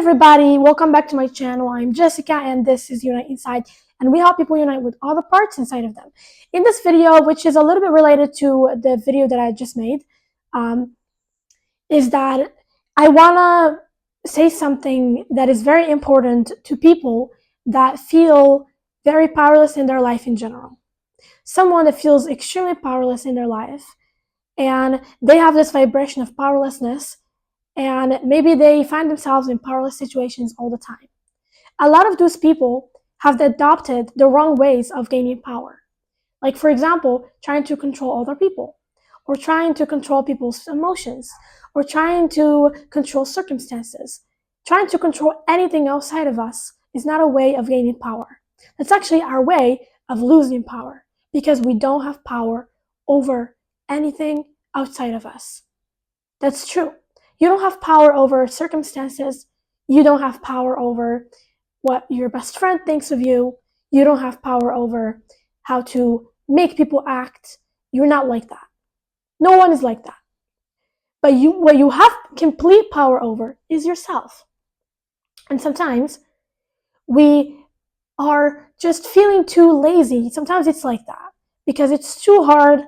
everybody, welcome back to my channel. I'm Jessica and this is Unite Inside, and we help people unite with all the parts inside of them. In this video, which is a little bit related to the video that I just made, is that I want to say something that is very important to people that feel very powerless in their life in general. Someone that feels extremely powerless in their life, and they have this vibration of powerlessness, and maybe they find themselves in powerless situations all the time. A lot of those people have adopted the wrong ways of gaining power. Like, for example, trying to control other people, or trying to control people's emotions, or trying to control circumstances. Trying to control anything outside of us is not a way of gaining power. That's actually our way of losing power, because we don't have power over anything outside of us. That's true. You don't have power over circumstances. You don't have power over what your best friend thinks of you. You don't have power over how to make people act. You're not like that. No one is like that. But what you have complete power over is yourself. And sometimes we are just feeling too lazy. Sometimes it's like that because it's too hard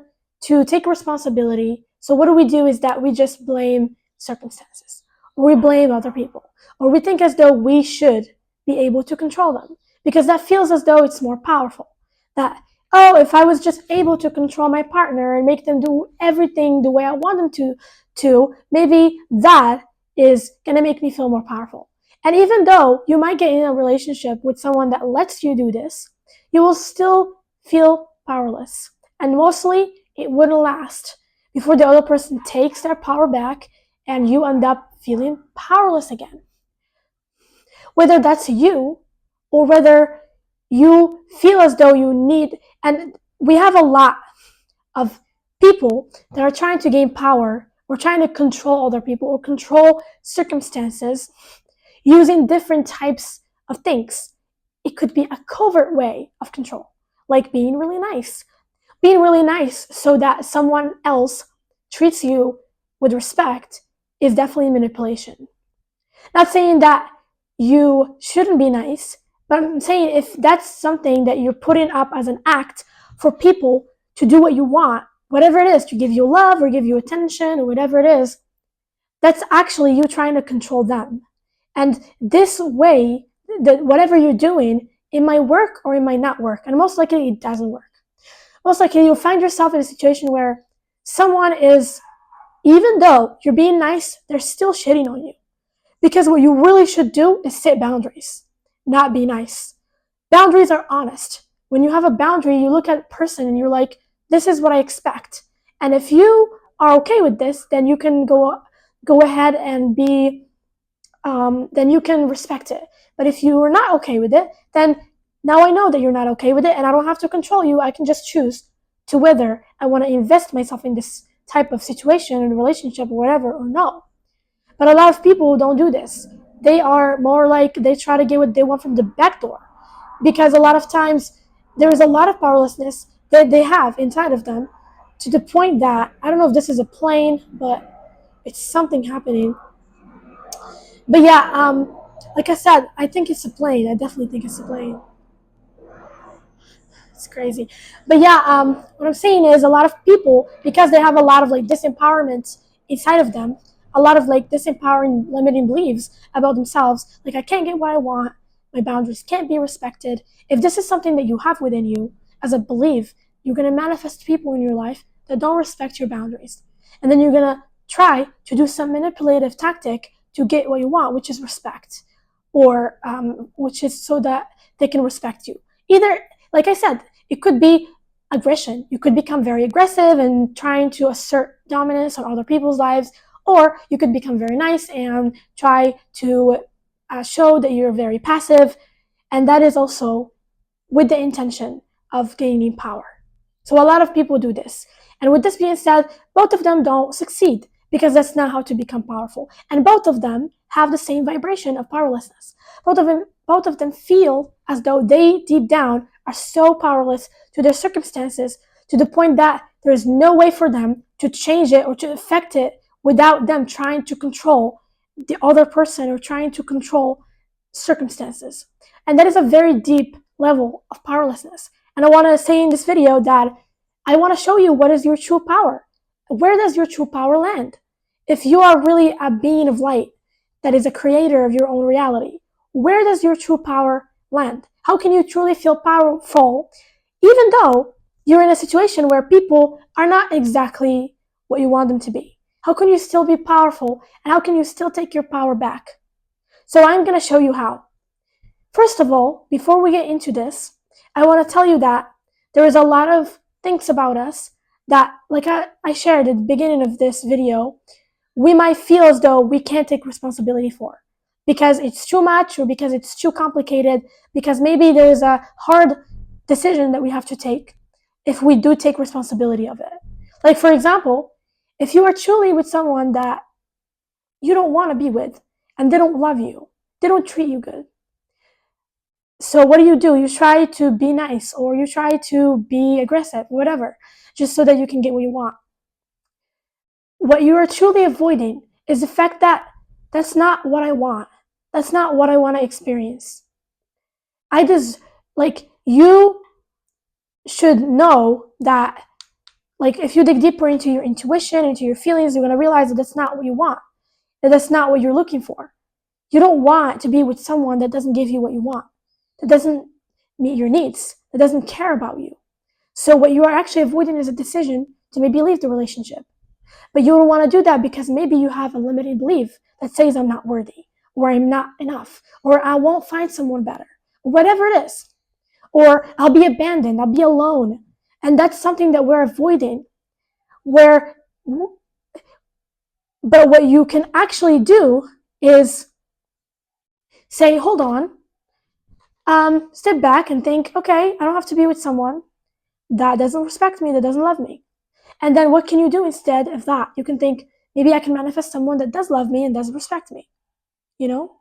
to take responsibility. So what do is that we just blame circumstances, or we blame other people, or we think as though we should be able to control them, because that feels as though it's more powerful. That, oh, if I was just able to control my partner and make them do everything the way I want them to maybe that is going to make me feel more powerful. And even though you might get in a relationship with someone that lets you do this, you will still feel powerless. And mostly, it wouldn't last before the other person takes their power back and you end up feeling powerless again. Whether that's you, or whether you feel as though you need, and we have a lot of people that are trying to gain power, or trying to control other people, or control circumstances using different types of things. It could be a covert way of control, like being really nice. Being really nice so that someone else treats you with respect is definitely manipulation. Not saying that you shouldn't be nice, but I'm saying if that's something that you're putting up as an act for people to do what you want, whatever it is, to give you love or give you attention or whatever it is, that's actually you trying to control them. And this way, that whatever you're doing, it might work or it might not work, and most likely it doesn't work. Most likely you'll find yourself in a situation where someone is, even though you're being nice, they're still shitting on you. Because what you really should do is set boundaries, not be nice. Boundaries are honest. When you have a boundary, you look at a person and you're like, this is what I expect. And if you are okay with this, then you can go ahead and then you can respect it. But if you are not okay with it, then now I know that you're not okay with it, and I don't have to control you. I can just choose to whether I want to invest myself in this type of situation, in a relationship or whatever, or no. But a lot of people don't do this. They are more like they try to get what they want from the back door, because a lot of times there is a lot of powerlessness that they have inside of them, to the point that, I don't know if this is a plane, but it's something happening. But yeah, like I said, I think it's a plane. I definitely think it's a plane. It's crazy. But yeah, what I'm saying is, a lot of people, because they have a lot of like disempowerment inside of them, a lot of like disempowering, limiting beliefs about themselves, like, I can't get what I want, my boundaries can't be respected. If this is something that you have within you as a belief, you're going to manifest people in your life that don't respect your boundaries. And then you're going to try to do some manipulative tactic to get what you want, which is respect, or which is so that they can respect you. Either, like I said, it could be aggression. You could become very aggressive and trying to assert dominance on other people's lives, or you could become very nice and try to show that you're very passive, and that is also with the intention of gaining power. So a lot of people do this. And with this being said, both of them don't succeed, because that's not how to become powerful. And both of them have the same vibration of powerlessness. Both of them feel as though they deep down are so powerless to their circumstances, to the point that there is no way for them to change it or to affect it without them trying to control the other person or trying to control circumstances. And that is a very deep level of powerlessness. And I want to say in this video that I want to show you what is your true power. Where does your true power land? If you are really a being of light that is a creator of your own reality, where does your true power land? How can you truly feel powerful even though you're in a situation where people are not exactly what you want them to be? How can you still be powerful, and how can you still take your power back? So I'm going to show you how. First of all, before we get into this, I want to tell you that there is a lot of things about us that, like I shared at the beginning of this video, we might feel as though we can't take responsibility for because it's too much or because it's too complicated, because maybe there's a hard decision that we have to take if we do take responsibility of it. Like, for example, if you are truly with someone that you don't want to be with and they don't love you, they don't treat you good. So what do? You try to be nice or you try to be aggressive, whatever, just so that you can get what you want. What you are truly avoiding is the fact that that's not what I want. That's not what I want to experience. You should know that, like, if you dig deeper into your intuition, into your feelings, you're going to realize that that's not what you want, that that's not what you're looking for. You don't want to be with someone that doesn't give you what you want, that doesn't meet your needs, that doesn't care about you. So what you are actually avoiding is a decision to maybe leave the relationship. But you don't want to do that because maybe you have a limiting belief that says I'm not worthy, or I'm not enough, or I won't find someone better, whatever it is. Or I'll be abandoned, I'll be alone. And that's something that we're avoiding. But what you can actually do is say, hold on, step back and think, okay, I don't have to be with someone that doesn't respect me, that doesn't love me. And then what can you do instead of that? You can think, maybe I can manifest someone that does love me and does respect me, you know?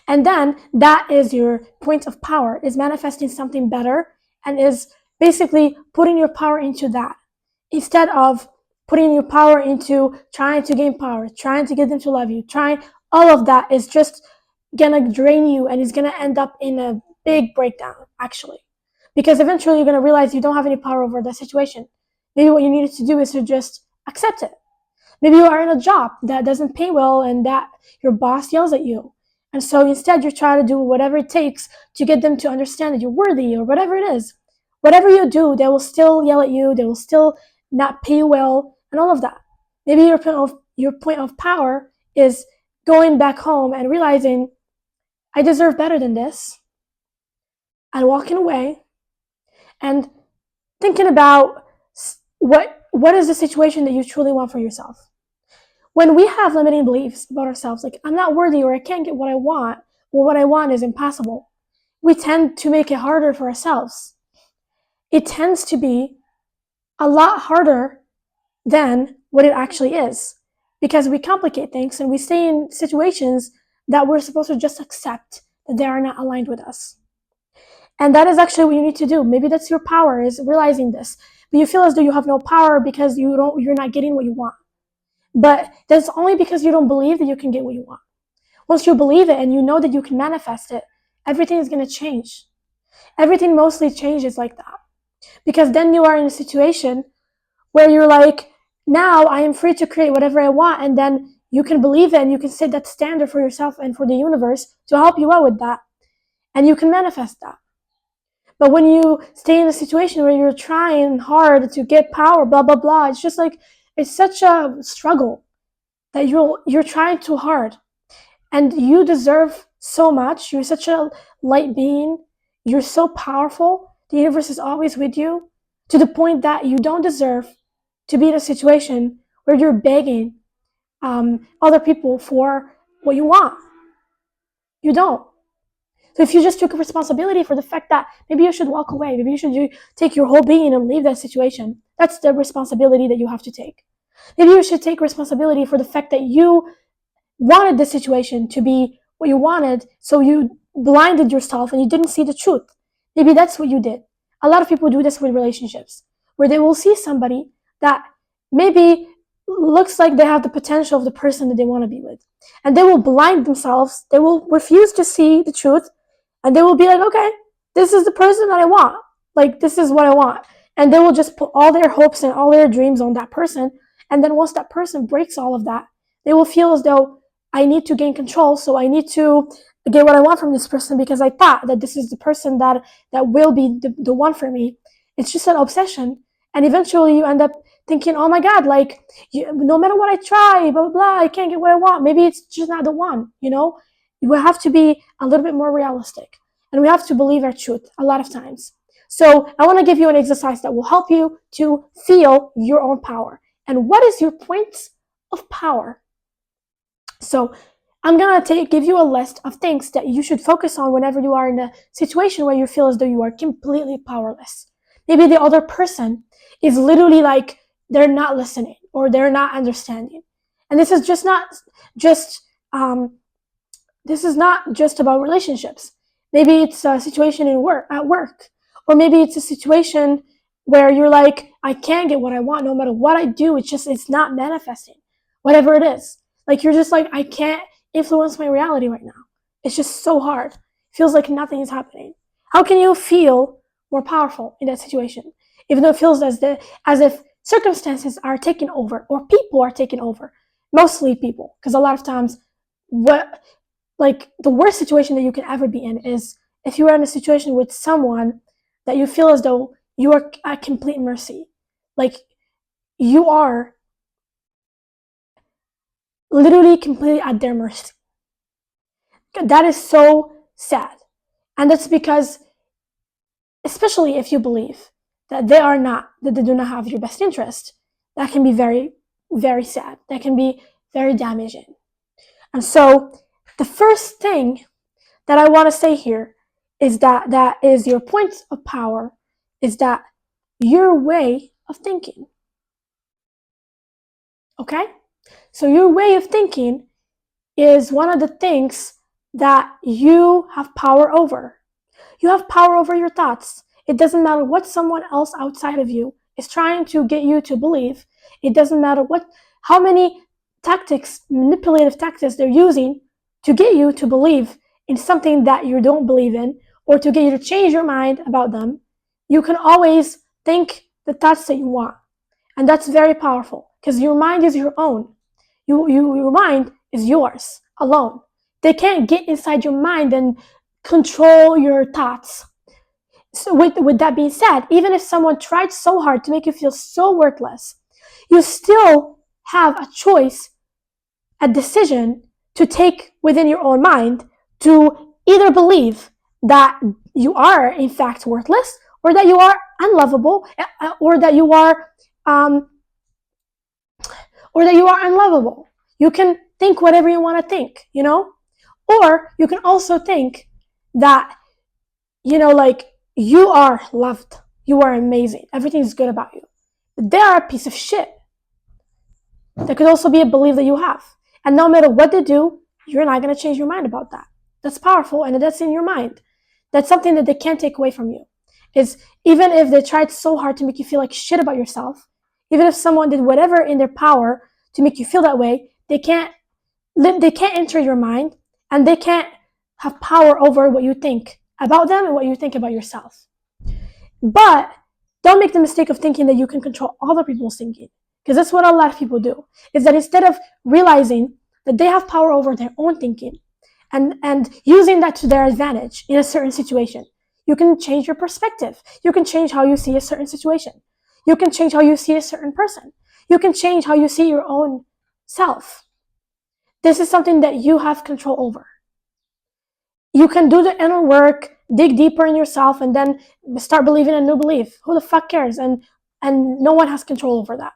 And then that is your point of power, is manifesting something better and is basically putting your power into that instead of putting your power into trying to gain power, trying to get them to love you, all of that is just gonna drain you and is gonna end up in a big breakdown, actually. Because eventually you're gonna realize you don't have any power over the situation. Maybe what you needed to do is to just accept it. Maybe you are in a job that doesn't pay well and that your boss yells at you. And so instead you try to do whatever it takes to get them to understand that you're worthy or whatever it is. Whatever you do, they will still yell at you, they will still not pay you well, and all of that. Maybe your point of power is going back home and realizing, I deserve better than this, and walking away and thinking about what is the situation that you truly want for yourself. When we have limiting beliefs about ourselves, like I'm not worthy or I can't get what I want or what I want is impossible, we tend to make it harder for ourselves. It tends to be a lot harder than what it actually is because we complicate things and we stay in situations that we're supposed to just accept that they are not aligned with us. And that is actually what you need to do. Maybe that's your power, is realizing this. But you feel as though you have no power because you're not getting what you want. But that's only because you don't believe that you can get what you want. Once you believe it and you know that you can manifest it, everything is going to change. Everything mostly changes like that. Because then you are in a situation where you're like, now I am free to create whatever I want, and then you can believe it and you can set that standard for yourself and for the universe to help you out with that. And you can manifest that. But when you stay in a situation where you're trying hard to get power, blah, blah, blah, it's just like, it's such a struggle that you're trying too hard. And you deserve so much. You're such a light being. You're so powerful. The universe is always with you to the point that you don't deserve to be in a situation where you're begging other people for what you want. You don't. So if you just took responsibility for the fact that maybe you should walk away, maybe you should take your whole being and leave that situation, that's the responsibility that you have to take. Maybe you should take responsibility for the fact that you wanted the situation to be what you wanted, so you blinded yourself and you didn't see the truth. Maybe that's what you did. A lot of people do this with relationships, where they will see somebody that maybe looks like they have the potential of the person that they want to be with. And they will blind themselves. They will refuse to see the truth. And they will be like, okay, this is the person that I want. Like, this is what I want. And they will just put all their hopes and all their dreams on that person. And then once that person breaks all of that, they will feel as though I need to gain control. So I need to get what I want from this person because I thought that this is the person that will be the one for me. It's just an obsession. And eventually you end up thinking, oh my God, like, no matter what I try, blah, blah, blah, I can't get what I want. Maybe it's just not the one, you know? We have to be a little bit more realistic and we have to believe our truth a lot of times. So I want to give you an exercise that will help you to feel your own power. And what is your points of power? So I'm going to give you a list of things that you should focus on whenever you are in a situation where you feel as though you are completely powerless. Maybe the other person is literally like, they're not listening or they're not understanding. And this is just not just about relationships. Maybe it's a situation at work, or maybe it's a situation where you're like, I can't get what I want no matter what I do. It's not manifesting, whatever it is. Like, you're just like, I can't influence my reality right now. It's just so hard. It feels like nothing is happening. How can you feel more powerful in that situation? Even though it feels as if circumstances are taking over or people are taking over. Mostly people, because a lot of times the worst situation that you can ever be in is if you are in a situation with someone that you feel as though you are at complete mercy. Like, you are literally completely at their mercy. That is so sad. And that's because, especially if you believe that they do not have your best interest, that can be very, very sad. That can be very damaging. And so the first thing that I want to say here is that is your point of power, is that your way of thinking. Okay? So your way of thinking is one of the things that you have power over. You have power over your thoughts. It doesn't matter what someone else outside of you is trying to get you to believe. It doesn't matter how many manipulative tactics they're using to get you to believe in something that you don't believe in, or to get you to change your mind about them. You can always think the thoughts that you want. And that's very powerful because your mind is your own. Your mind is yours alone. They can't get inside your mind and control your thoughts. So with that being said, even if someone tried so hard to make you feel so worthless, you still have a choice, a decision to take within your own mind to either believe that you are in fact worthless, or that you are unlovable, or that you are unlovable. You can think whatever you want to think, you know? Or you can also think that, like, you are loved. You are amazing. Everything's good about you. But they are a piece of shit. That could also be a belief that you have. And no matter what they do, you're not going to change your mind about that. That's powerful, and that's in your mind. That's something that they can't take away from you. Is even if they tried so hard to make you feel like shit about yourself, even if someone did whatever in their power to make you feel that way, they can't enter your mind, and they can't have power over what you think about them and what you think about yourself. But don't make the mistake of thinking that you can control other people's thinking, because that's what a lot of people do, is that instead of realizing that they have power over their own thinking and using that to their advantage in a certain situation, you can change your perspective. You can change how you see a certain situation. You can change how you see a certain person. You can change how you see your own self. This is something that you have control over. You can do the inner work, dig deeper in yourself, and then start believing a new belief. Who the fuck cares? And no one has control over that.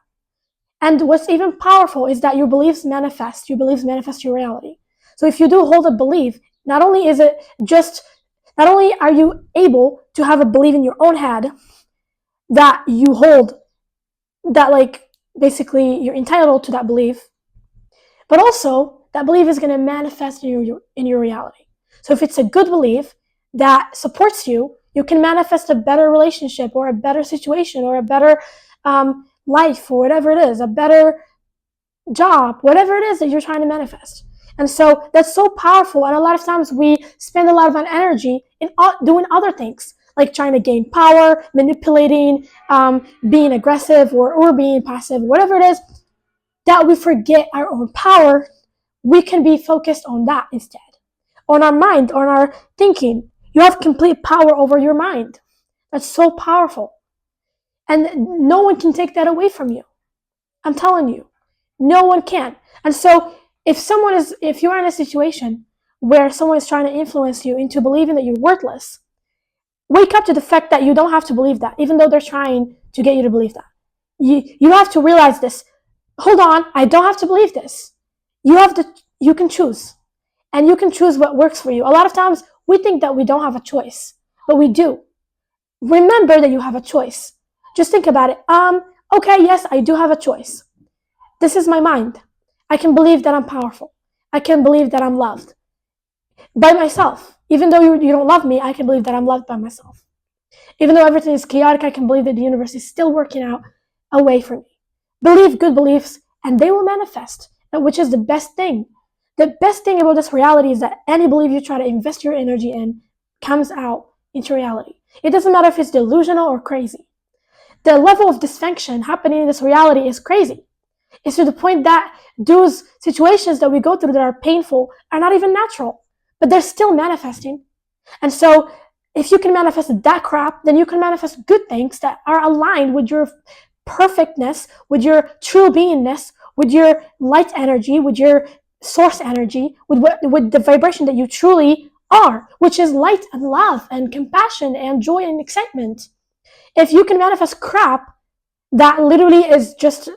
And what's even powerful is that your beliefs manifest. Your beliefs manifest your reality. So if you do hold a belief, not only are you able to have a belief in your own head that you hold, that like basically you're entitled to that belief, but also that belief is going to manifest in your reality. So if it's a good belief that supports you, you can manifest a better relationship or a better situation or a better life or whatever it is, a better job, whatever it is that you're trying to manifest. And so that's so powerful. And a lot of times we spend a lot of our energy in doing other things, like trying to gain power, manipulating, being aggressive or being passive, whatever it is, that we forget our own power. We can be focused on that instead, on our mind, on our thinking. You have complete power over your mind. That's so powerful. And no one can take that away from you. I'm telling you, no one can. And so if you're in a situation where someone is trying to influence you into believing that you're worthless, wake up to the fact that you don't have to believe that, even though they're trying to get you to believe that. You have to realize this. Hold on, I don't have to believe this. You can choose. And you can choose what works for you. A lot of times we think that we don't have a choice, but we do. Remember that you have a choice. Just think about it. Okay, yes, I do have a choice. This is my mind. I can believe that I'm powerful. I can believe that I'm loved by myself. Even though you don't love me, I can believe that I'm loved by myself. Even though everything is chaotic, I can believe that the universe is still working out a way for me. Believe good beliefs and they will manifest, which is the best thing. The best thing about this reality is that any belief you try to invest your energy in comes out into reality. It doesn't matter if it's delusional or crazy. The level of dysfunction happening in this reality is crazy. It's to the point that those situations that we go through that are painful are not even natural, but they're still manifesting. And so if you can manifest that crap, then you can manifest good things that are aligned with your perfectness, with your true beingness, with your light energy, with your source energy, with the vibration that you truly are, which is light and love and compassion and joy and excitement. If you can manifest crap that literally is just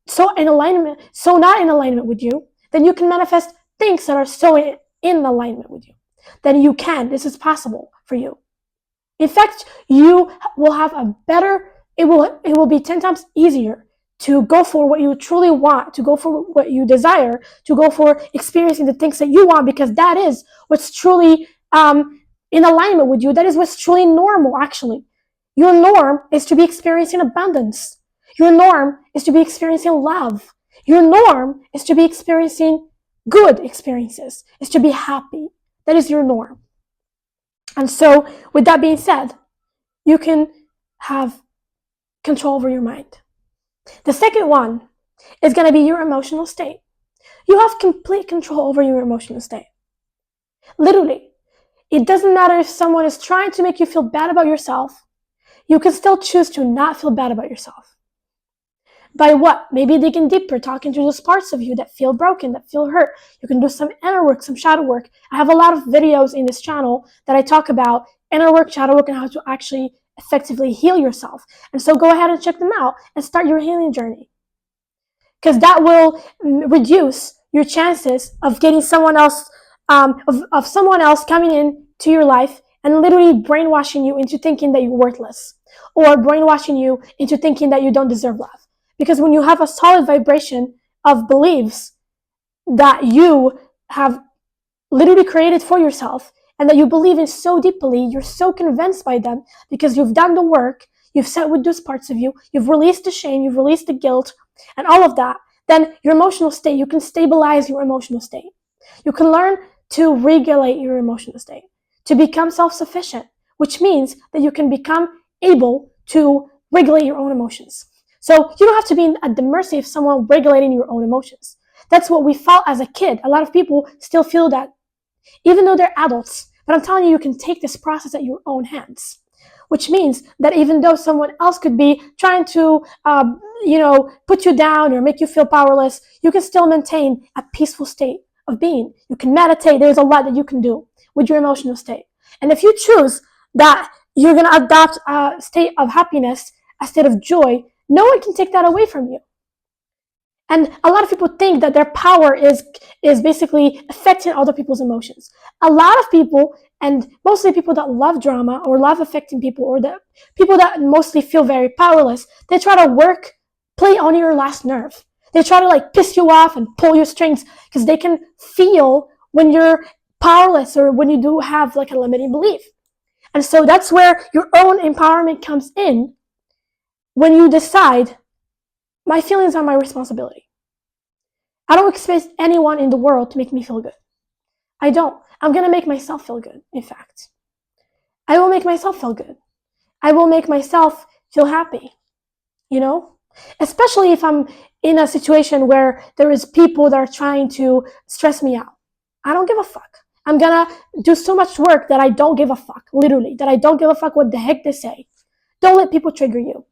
so not in alignment with you, then you can manifest things that are so in alignment with you. Then you can. This is possible for you. In fact, you will have it will be 10 times easier to go for what you truly want, to go for what you desire, to go for experiencing the things that you want, because that is what's truly in alignment with you. That is what's truly normal, actually. Your norm is to be experiencing abundance. Your norm is to be experiencing love. Your norm is to be experiencing good experiences, is to be happy. That is your norm. And so, with that being said, you can have control over your mind. The second one is going to be your emotional state. You have complete control over your emotional state. Literally. It doesn't matter if someone is trying to make you feel bad about yourself. You can still choose to not feel bad about yourself. By what? Maybe digging deeper, talking to those parts of you that feel broken, that feel hurt. You can do some inner work, some shadow work. I have a lot of videos in this channel that I talk about inner work, shadow work, and how to actually effectively heal yourself. And so go ahead and check them out and start your healing journey. Because that will reduce your chances of getting someone else, of someone else coming in to your life and literally brainwashing you into thinking that you're worthless, or brainwashing you into thinking that you don't deserve love. Because when you have a solid vibration of beliefs that you have literally created for yourself and that you believe in so deeply, you're so convinced by them because you've done the work, you've sat with those parts of you, you've released the shame, you've released the guilt, and all of that, then your emotional state, you can stabilize your emotional state. You can learn to regulate your emotional state, to become self-sufficient, which means that you can become able to regulate your own emotions. So you don't have to be at the mercy of someone regulating your own emotions. That's what we felt as a kid. A lot of people still feel that, even though they're adults. But I'm telling you, you can take this process at your own hands. Which means that even though someone else could be trying to, put you down or make you feel powerless, you can still maintain a peaceful state of being. You can meditate. There's a lot that you can do with your emotional state. And if you choose that you're going to adopt a state of happiness, a state of joy, no one can take that away from you. And a lot of people think that their power is basically affecting other people's emotions. A lot of people, and mostly people that love drama or love affecting people, or the people that mostly feel very powerless, they try to play on your last nerve. They try to piss you off and pull your strings because they can feel when you're powerless or when you do have a limiting belief. And so that's where your own empowerment comes in, when you decide, my feelings are my responsibility. I don't expect anyone in the world to make me feel good. I don't. I'm going to make myself feel good, in fact. I will make myself feel good. I will make myself feel happy, you know? Especially if I'm in a situation where there is people that are trying to stress me out. I don't give a fuck. I'm gonna do so much work that I don't give a fuck, literally, that I don't give a fuck what the heck they say. Don't let people trigger you.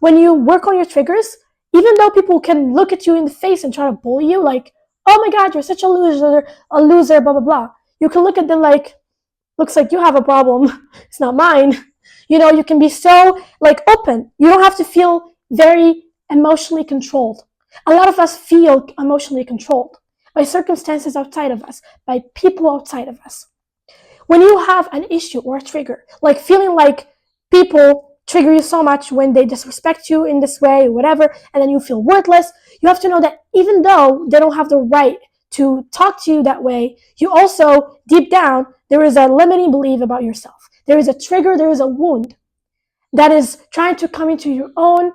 When you work on your triggers, even though people can look at you in the face and try to bully you, like, oh my god, you're such a loser, blah, blah, blah. You can look at them like, looks like you have a problem. It's not mine. You know, you can be so like open. You don't have to feel very emotionally controlled. A lot of us feel emotionally controlled by circumstances outside of us, by people outside of us. When you have an issue or a trigger, like feeling like people trigger you so much when they disrespect you in this way or whatever, and then you feel worthless, you have to know that even though they don't have the right to talk to you that way, you also, deep down, there is a limiting belief about yourself. There is a trigger, there is a wound that is trying to come into your own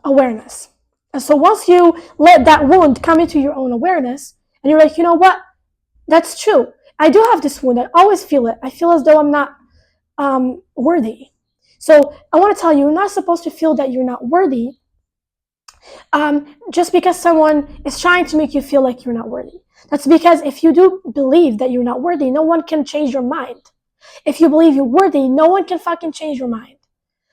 awareness. And so once you let that wound come into your own awareness, and you're like, you know what? That's true. I do have this wound. I always feel it. I feel as though I'm not worthy. So I want to tell you, you're not supposed to feel that you're not worthy just because someone is trying to make you feel like you're not worthy. That's because if you do believe that you're not worthy, no one can change your mind. If you believe you're worthy, no one can fucking change your mind.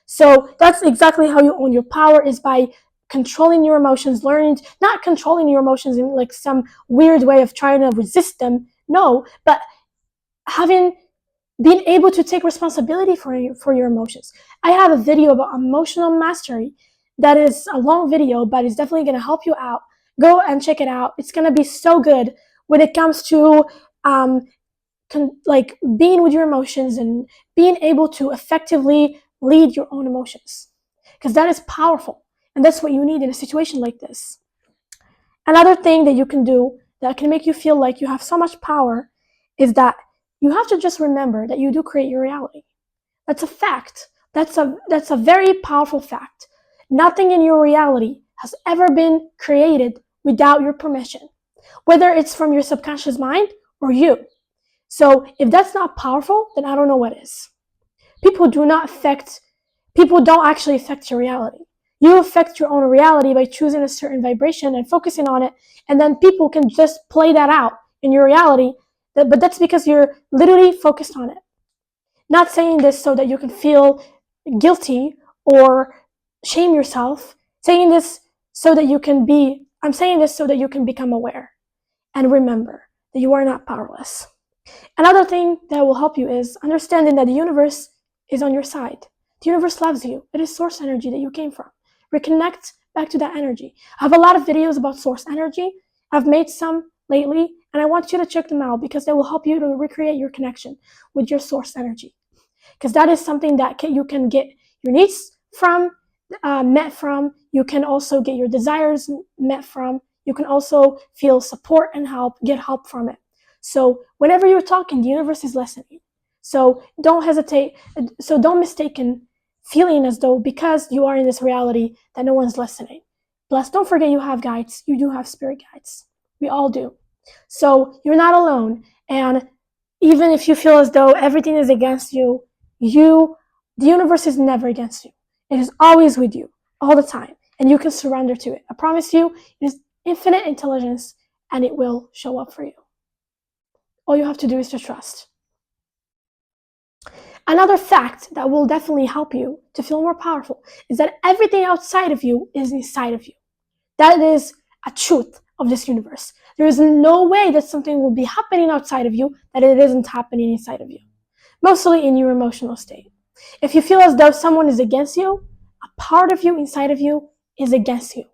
So that's exactly how you own your power, is by controlling your emotions, learning, not controlling your emotions in like some weird way of trying to resist them. No, but being able to take responsibility for your emotions. I have a video about emotional mastery that is a long video, but it's definitely going to help you out. Go and check it out. It's going to be so good when it comes to like being with your emotions and being able to effectively lead your own emotions, because that is powerful, and that's what you need in a situation like this. Another thing that you can do that can make you feel like you have so much power is that you have to just remember that you do create your reality. That's a fact. That's a very powerful fact. Nothing in your reality has ever been created without your permission, whether it's from your subconscious mind or you. So if that's not powerful, then I don't know what is. People don't actually affect your reality. You affect your own reality by choosing a certain vibration and focusing on it, and then people can just play that out in your reality. But that's because you're literally focused on it. Not saying this so that you can feel guilty or shame yourself. I'm saying this so that you can become aware and remember that you are not powerless. Another thing that will help you is understanding that the universe is on your side. The universe loves you. It is source energy that you came from. Reconnect back to that energy. I have a lot of videos about source energy. I've made some lately, and I want you to check them out because they will help you to recreate your connection with your source energy. Because that is something that you can get your needs met from. You can also get your desires met from. You can also feel support and get help from it. So whenever you're talking, the universe is listening. So don't hesitate. So don't mistake feeling as though because you are in this reality that no one's listening. Plus, don't forget you have guides. You do have spirit guides. We all do. So you're not alone. And even if you feel as though everything is against you, the universe is never against you. It is always with you, all the time. And you can surrender to it. I promise you, it is infinite intelligence and it will show up for you. All you have to do is to trust. Another fact that will definitely help you to feel more powerful is that everything outside of you is inside of you. That is a truth of this universe. There is no way that something will be happening outside of you that it isn't happening inside of you. Mostly in your emotional state. If you feel as though someone is against you, a part of you inside of you is against you.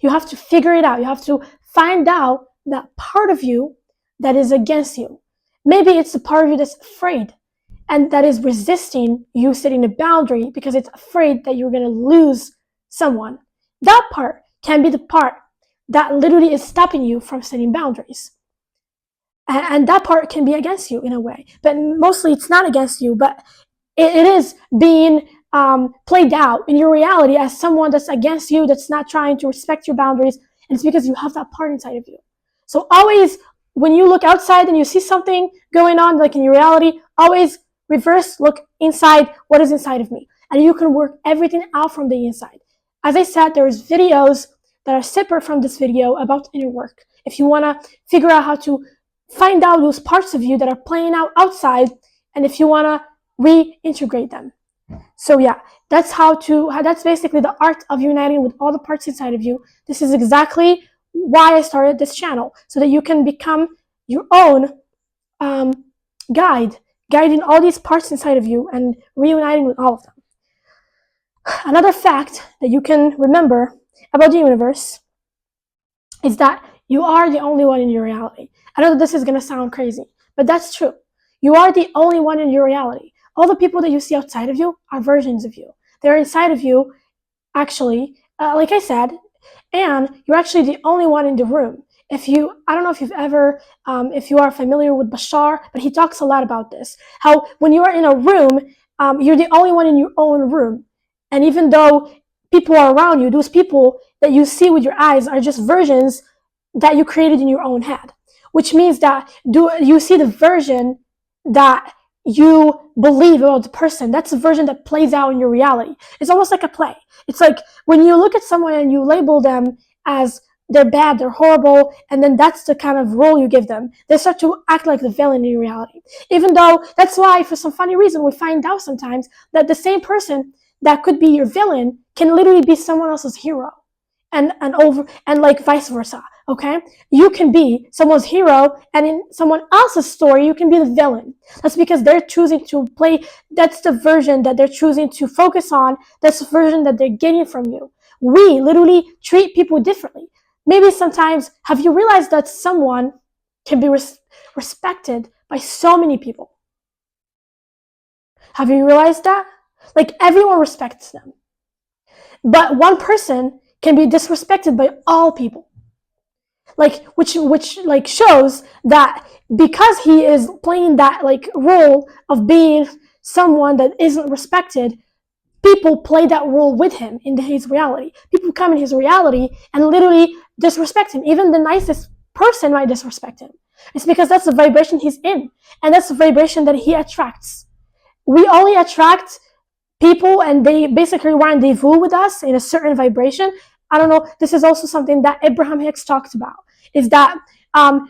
You have to figure it out. You have to find out that part of you that is against you. Maybe it's the part of you that's afraid and that is resisting you setting a boundary because it's afraid that you're going to lose someone. That part can be the part that literally is stopping you from setting boundaries. And that part can be against you in a way. But mostly it's not against you, but it is being played out in your reality as someone that's against you, that's not trying to respect your boundaries, And it's because you have that part inside of you. So always, when you look outside and you see something going on, like in your reality, always reverse look inside, what is inside of me. And you can work everything out from the inside. As I said, there's videos that are separate from this video about inner work. If you want to figure out how to find out those parts of you that are playing out outside, and if you want to reintegrate them. So yeah, that's basically the art of uniting with all the parts inside of you. This is exactly why I started this channel, so that you can become your own guiding all these parts inside of you and reuniting with all of them. Another fact that you can remember about the universe is that you are the only one in your reality. I know that this is going to sound crazy, but that's true. You are the only one in your reality. All the people that you see outside of you are versions of you. They're inside of you, actually, like I said, and you're actually the only one in the room. I don't know if you've ever, if you are familiar with Bashar, but he talks a lot about this. How when you are in a room, you're the only one in your own room. And even though people are around you, those people that you see with your eyes are just versions that you created in your own head. Which means that you see the version that you believe about the person. That's the version that plays out in your reality. It's almost like a play. It's like when you look at someone and you label them as they're bad, they're horrible, and then that's the kind of role you give them. They start to act like the villain in your reality. Even though that's why, for some funny reason, we find out sometimes that the same person that could be your villain can literally be someone else's hero. And like vice versa. Okay, you can be someone's hero, and in someone else's story you can be the villain. That's because they're choosing to play. That's the version that they're choosing to focus on. That's the version that they're getting from you. We literally treat people differently. Maybe sometimes, have you realized that someone can be respected by so many people? Have you realized that? Like, everyone respects them, but one person can be disrespected by all people. Like, which like shows that because he is playing that like role of being someone that isn't respected, people play that role with him in his reality. People come in his reality and literally disrespect him. Even the nicest person might disrespect him. It's because that's the vibration he's in, and that's the vibration that he attracts. We only attract people, and they basically rendezvous with us in a certain vibration. I don't know, this is also something that Abraham Hicks talked about, is that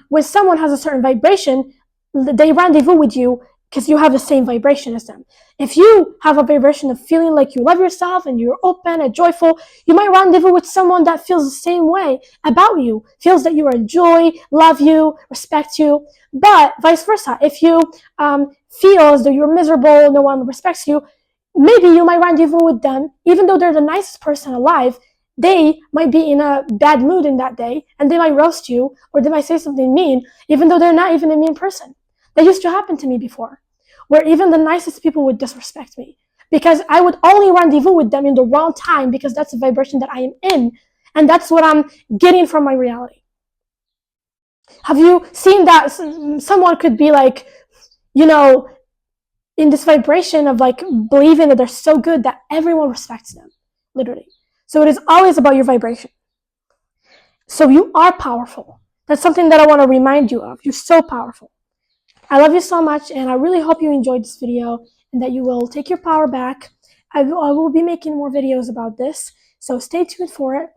when someone has a certain vibration, they rendezvous with you because you have the same vibration as them. If you have a vibration of feeling like you love yourself and you're open and joyful, you might rendezvous with someone that feels the same way about you, feels that you enjoy, love you, respect you. But vice versa, if you feel as though you're miserable, no one respects you, maybe you might rendezvous with them, even though they're the nicest person alive. They might be in a bad mood in that day, and they might roast you, or they might say something mean, even though they're not even a mean person. That used to happen to me before, where even the nicest people would disrespect me, because I would only rendezvous with them in the wrong time, because that's the vibration that I am in, and that's what I'm getting from my reality. Have you seen that someone could be like, in this vibration of like believing that they're so good that everyone respects them, literally. So it is always about your vibration. So you are powerful. That's something that I want to remind you of. You're so powerful. I love you so much, and I really hope you enjoyed this video and that you will take your power back. I will be making more videos about this, so stay tuned for it.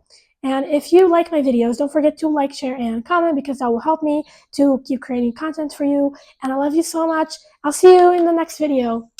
And if you like my videos, don't forget to like, share, and comment, because that will help me to keep creating content for you. And I love you so much. I'll see you in the next video.